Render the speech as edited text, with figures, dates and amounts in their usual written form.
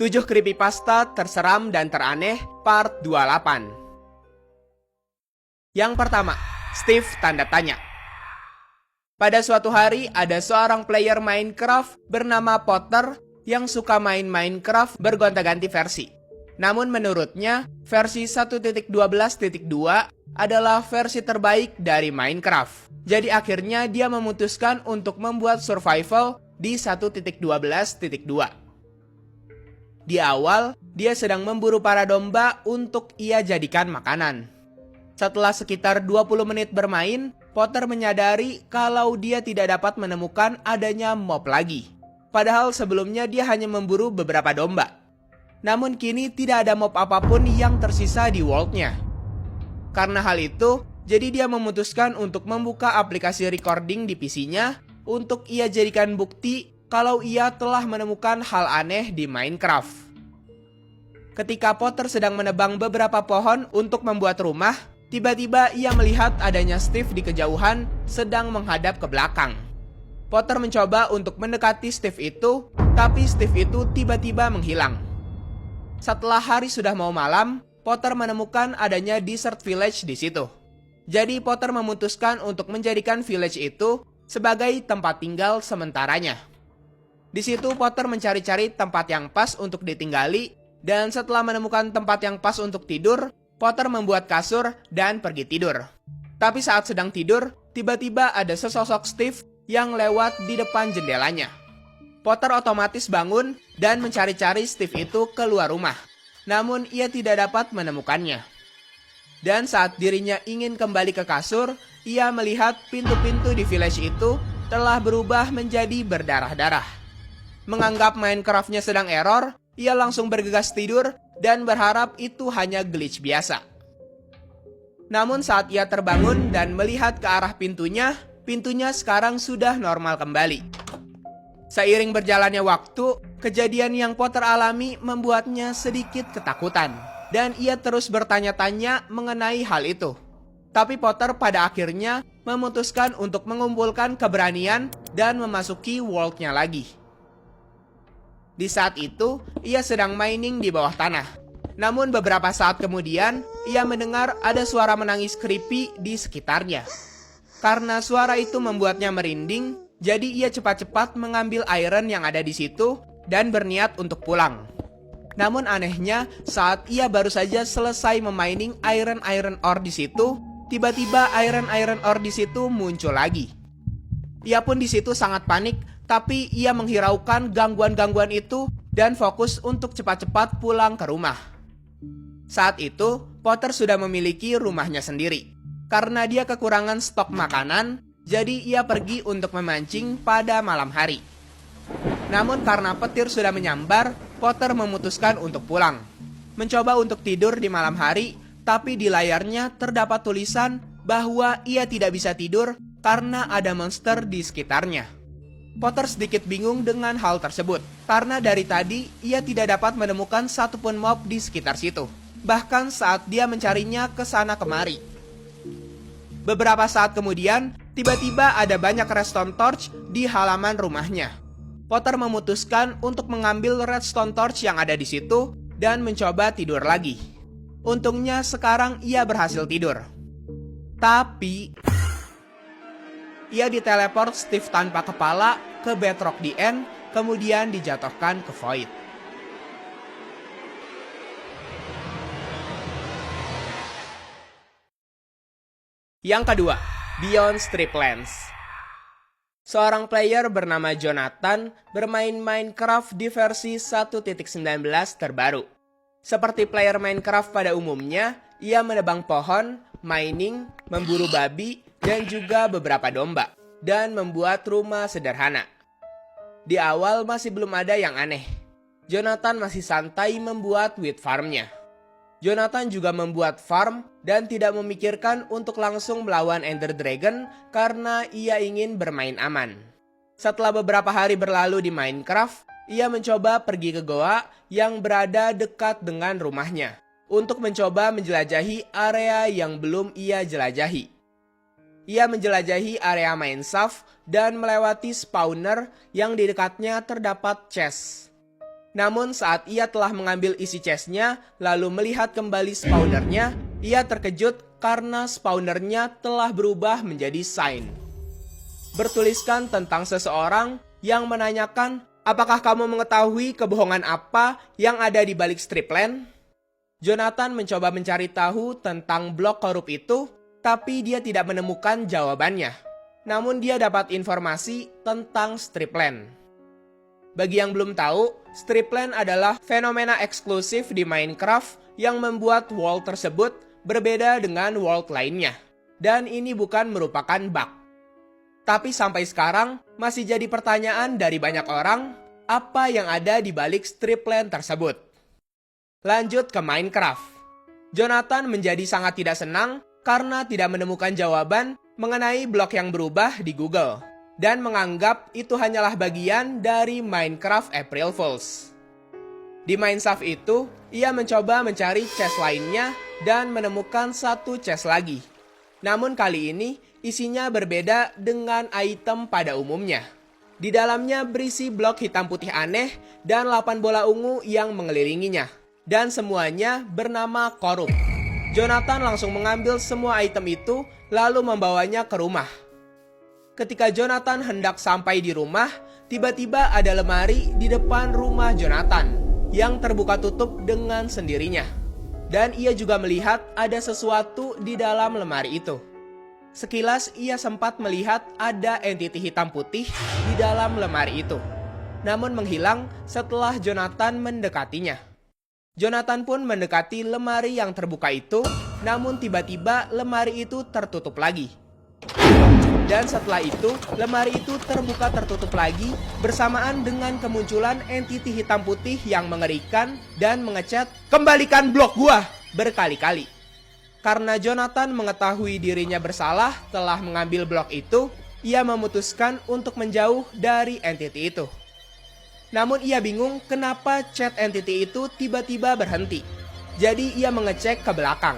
7 creepypasta terseram dan teraneh part 28. Yang pertama, Steve tanda tanya. Pada suatu hari ada seorang player Minecraft bernama Potter yang suka main Minecraft bergonta-ganti versi. Namun menurutnya versi 1.12.2 adalah versi terbaik dari Minecraft. Jadi akhirnya dia memutuskan untuk membuat survival di 1.12.2. Di awal, dia sedang memburu para domba untuk ia jadikan makanan. Setelah sekitar 20 menit bermain, Potter menyadari kalau dia tidak dapat menemukan adanya mob lagi. Padahal sebelumnya dia hanya memburu beberapa domba. Namun kini tidak ada mob apapun yang tersisa di world-nya. Karena hal itu, jadi dia memutuskan untuk membuka aplikasi recording di PC-nya untuk ia jadikan bukti kalau ia telah menemukan hal aneh di Minecraft. Ketika Potter sedang menebang beberapa pohon untuk membuat rumah, tiba-tiba ia melihat adanya Steve di kejauhan sedang menghadap ke belakang. Potter mencoba untuk mendekati Steve itu, tapi Steve itu tiba-tiba menghilang. Setelah hari sudah mau malam, Potter menemukan adanya desert village di situ. Jadi Potter memutuskan untuk menjadikan village itu sebagai tempat tinggal sementaranya. Di situ Potter mencari-cari tempat yang pas untuk ditinggali, dan setelah menemukan tempat yang pas untuk tidur, Potter membuat kasur dan pergi tidur. Tapi saat sedang tidur, tiba-tiba ada sesosok Steve yang lewat di depan jendelanya. Potter otomatis bangun dan mencari-cari Steve itu keluar rumah. Namun ia tidak dapat menemukannya. Dan saat dirinya ingin kembali ke kasur, ia melihat pintu-pintu di village itu telah berubah menjadi berdarah-darah. Menganggap Minecraft-nya sedang error, ia langsung bergegas tidur dan berharap itu hanya glitch biasa. Namun saat ia terbangun dan melihat ke arah pintunya, pintunya sekarang sudah normal kembali. Seiring berjalannya waktu, kejadian yang Potter alami membuatnya sedikit ketakutan, dan ia terus bertanya-tanya mengenai hal itu. Tapi Potter pada akhirnya memutuskan untuk mengumpulkan keberanian dan memasuki world-nya lagi. Di saat itu, ia sedang mining di bawah tanah. Namun beberapa saat kemudian, ia mendengar ada suara menangis creepy di sekitarnya. Karena suara itu membuatnya merinding, jadi ia cepat-cepat mengambil iron yang ada di situ dan berniat untuk pulang. Namun anehnya, saat ia baru saja selesai memining iron ore di situ, tiba-tiba iron ore di situ muncul lagi. Ia pun di situ sangat panik, tapi ia menghiraukan gangguan-gangguan itu dan fokus untuk cepat-cepat pulang ke rumah. Saat itu, Potter sudah memiliki rumahnya sendiri. Karena dia kekurangan stok makanan, jadi ia pergi untuk memancing pada malam hari. Namun karena petir sudah menyambar, Potter memutuskan untuk pulang. Mencoba untuk tidur di malam hari, tapi di layarnya terdapat tulisan bahwa ia tidak bisa tidur karena ada monster di sekitarnya. Potter sedikit bingung dengan hal tersebut, karena dari tadi ia tidak dapat menemukan satupun mob di sekitar situ. Bahkan saat dia mencarinya ke sana kemari. Beberapa saat kemudian, tiba-tiba ada banyak redstone torch di halaman rumahnya. Potter memutuskan untuk mengambil redstone torch yang ada di situ dan mencoba tidur lagi. Untungnya sekarang ia berhasil tidur. Tapi ia diteleport Steve tanpa kepala ke Bedrock the End, kemudian dijatuhkan ke Void. Yang kedua, Beyond Striplands. Seorang player bernama Jonathan bermain Minecraft di versi 1.19 terbaru. Seperti player Minecraft pada umumnya, ia menebang pohon, mining, memburu babi, dan juga beberapa domba, dan membuat rumah sederhana. Di awal masih belum ada yang aneh. Jonathan masih santai membuat wheat farm-nya. Jonathan juga membuat farm dan tidak memikirkan untuk langsung melawan Ender Dragon karena ia ingin bermain aman. Setelah beberapa hari berlalu di Minecraft, ia mencoba pergi ke goa yang berada dekat dengan rumahnya untuk mencoba menjelajahi area yang belum ia jelajahi. Ia menjelajahi area mineshaft dan melewati spawner yang di dekatnya terdapat chest. Namun saat ia telah mengambil isi chestnya, lalu melihat kembali spawnernya, ia terkejut karena spawnernya telah berubah menjadi sign. Bertuliskan tentang seseorang yang menanyakan, apakah kamu mengetahui kebohongan apa yang ada di balik Stripland? Jonathan mencoba mencari tahu tentang blok korup itu, tapi dia tidak menemukan jawabannya. Namun dia dapat informasi tentang Stripland. Bagi yang belum tahu, Stripland adalah fenomena eksklusif di Minecraft yang membuat world tersebut berbeda dengan world lainnya. Dan ini bukan merupakan bug. Tapi sampai sekarang masih jadi pertanyaan dari banyak orang, apa yang ada di balik Stripland tersebut. Lanjut ke Minecraft. Jonathan menjadi sangat tidak senang karena tidak menemukan jawaban mengenai blok yang berubah di Google. Dan menganggap itu hanyalah bagian dari Minecraft April Fools. Di Mineshaft itu, ia mencoba mencari chest lainnya dan menemukan satu chest lagi. Namun kali ini, isinya berbeda dengan item pada umumnya. Di dalamnya berisi blok hitam putih aneh dan 8 bola ungu yang mengelilinginya. Dan semuanya bernama korup. Jonathan langsung mengambil semua item itu lalu membawanya ke rumah. Ketika Jonathan hendak sampai di rumah, tiba-tiba ada lemari di depan rumah Jonathan yang terbuka tutup dengan sendirinya. Dan ia juga melihat ada sesuatu di dalam lemari itu. Sekilas ia sempat melihat ada entiti hitam putih di dalam lemari itu. Namun menghilang setelah Jonathan mendekatinya. Jonathan pun mendekati lemari yang terbuka itu, namun tiba-tiba lemari itu tertutup lagi. Dan setelah itu, lemari itu terbuka tertutup lagi bersamaan dengan kemunculan entiti hitam putih yang mengerikan dan mengechat, "Kembalikan blok gua!" berkali-kali. Karena Jonathan mengetahui dirinya bersalah telah mengambil blok itu, ia memutuskan untuk menjauh dari entiti itu. Namun ia bingung kenapa chat entiti itu tiba-tiba berhenti. Jadi ia mengecek ke belakang.